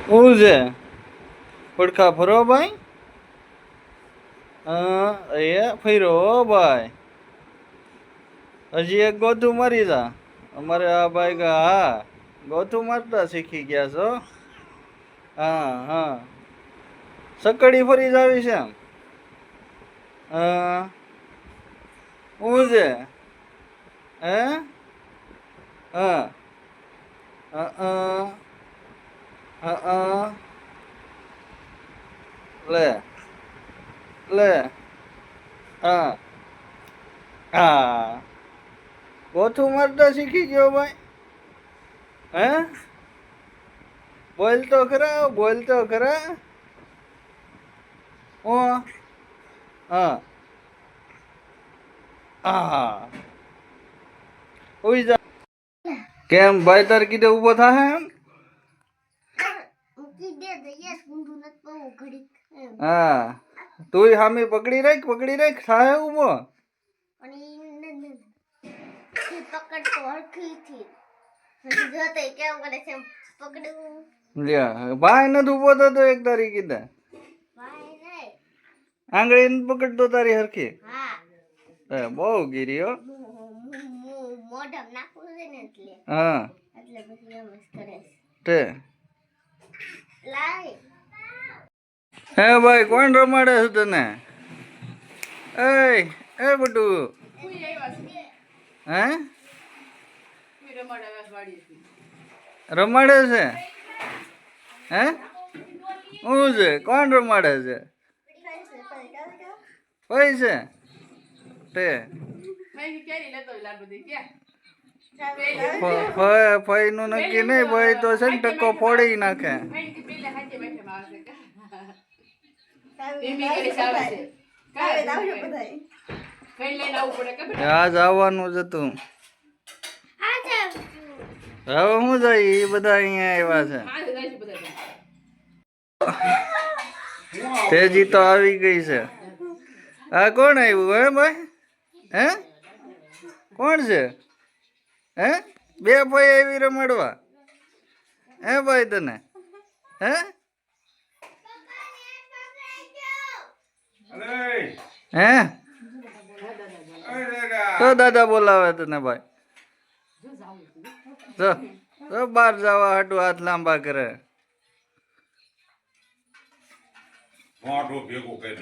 હું છે પડખા ફરો ભાઈ? એ ફર્યો હો ભાઈ. હજી એક ગોથું મારી જા. અમારે આ ભાઈ હા ગોથું મારતા શીખી ગયા છો. હા હા સકડી ફરી જ આવી છે એમ. હું છે હે હા લે લે હા હા ગોથું મારતા શીખી ગયો ભાઈ. હે બોલ તો ખરા, બોલ તો ખરા. ઓ હા હા ઉઈ જા. કેમ ભાઈ તાર કીધે ઉભો થાય એમ? હા તું હામી પકડી રાખ થાય ઉભો. ભાઈ નથી ઉભો તો એક તારી કીધે આંગળી પકડતો તારી હરખી. બહુ ગીરી હો. હા તે હે ભાઈ કોણ રમાડે છે તને? એ બટુ હે રમાડે છે? હે હું છે કોણ રમાડે છે? હોય છે તે ફઈ નું નક્કી નહીં ભાઈ તો છે ને ટકો ફોડી નાખે. આજ આવવાનું જ હતું. હવે હું જાય એ બધા અહીંયા આવ્યા છે. તેજી તો આવી ગઈ છે. આ કોણ આવ્યું હે ભાઈ? હે કોણ છે? હે બે ભાઈ આવી રમાડવા હે ભાઈ તને? હે હે તો દાદા બોલાવે તને ભાઈ. જો બહાર જવા હાટુ હાથ લાંબા કરે. મોઢું ભેગું કરી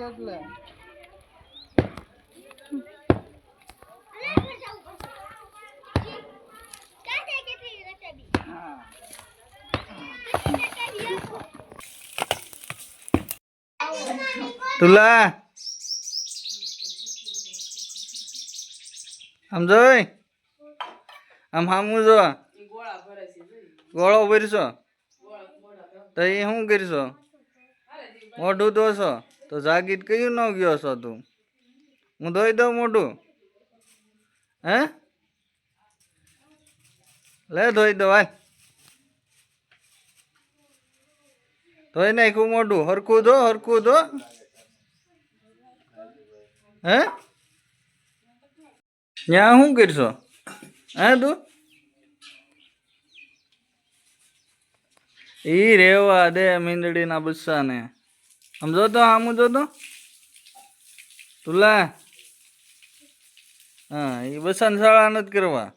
એટલે તુલા આમ જોઈ આમ હામું જો ગોળો ભરશો તો એ શું કરશો? મોઢું ધોશો તો જાગીર કયું ન ગયો છો તું? હું ધોઈ દઉં મોઢું? હે લે ધોઈ દો હાલ. ધોઈ નાખ્યું મોઢું હરખું ધો હરખું ધો. હે ત્યાં શું કરશો? હે તું ઈ રેવા દે મીંદડી ના બચ્ચા ને. સમજો તો આમ જો તો તુલા હા એ બચ્ચાને શાળા નથી કરવા.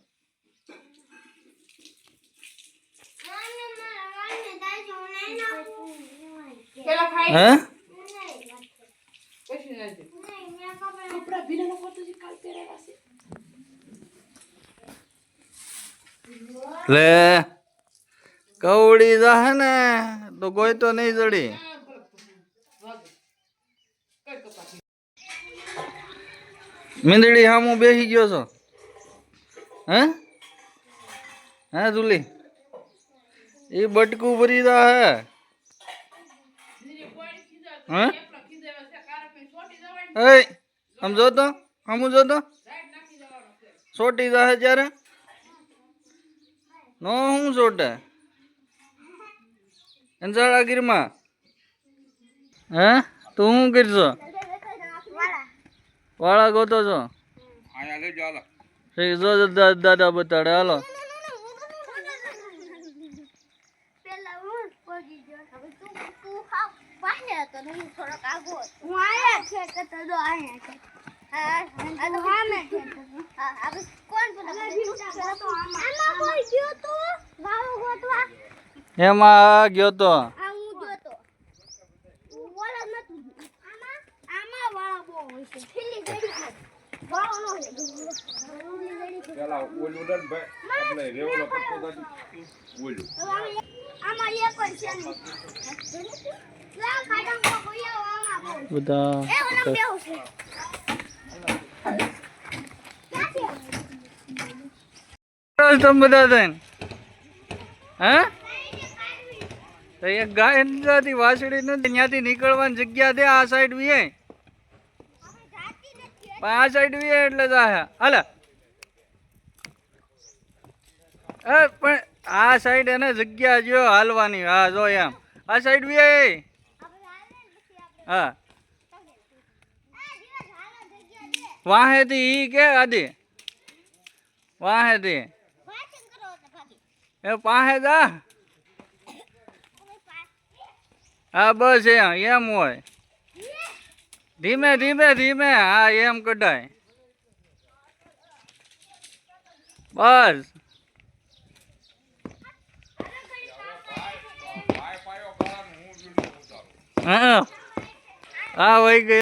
હે લે કવડી જાહે ને તો કોઈ તો નહીં જડી. મીંદડી હામું બેસી ગયો છો? હે હે જુલી એ બટકું ભરી જાહે. હે સમજો તો સમજો તો સોટી જાહે ત્યારે નો હું ચોટે અંજાળાગીરમાં હે તું શું કરશો વાળા ગોતો છો જો દાદા બતાડે હાલો એમાં ગયો તો બધા તમે બધા થઈને હે તો એક ગાય નથી વાસળી નથી ત્યાંથી નીકળવાની જગ્યા દે આ સાઈડ વીએ આ સાઈડ વીએ એટલે જાય હાલે પણ આ સાઈડ એને જગ્યા જો હાલવાની હા જો એમ આ સાઈડ વીએ હા વાહેથી ઈ કે આદિ વાહેથી એ પાસે જા હા બસ એમ હોય ધીમે ધીમે ધીમે હા એમ કઢાય બસ હા હા વહી ગઈ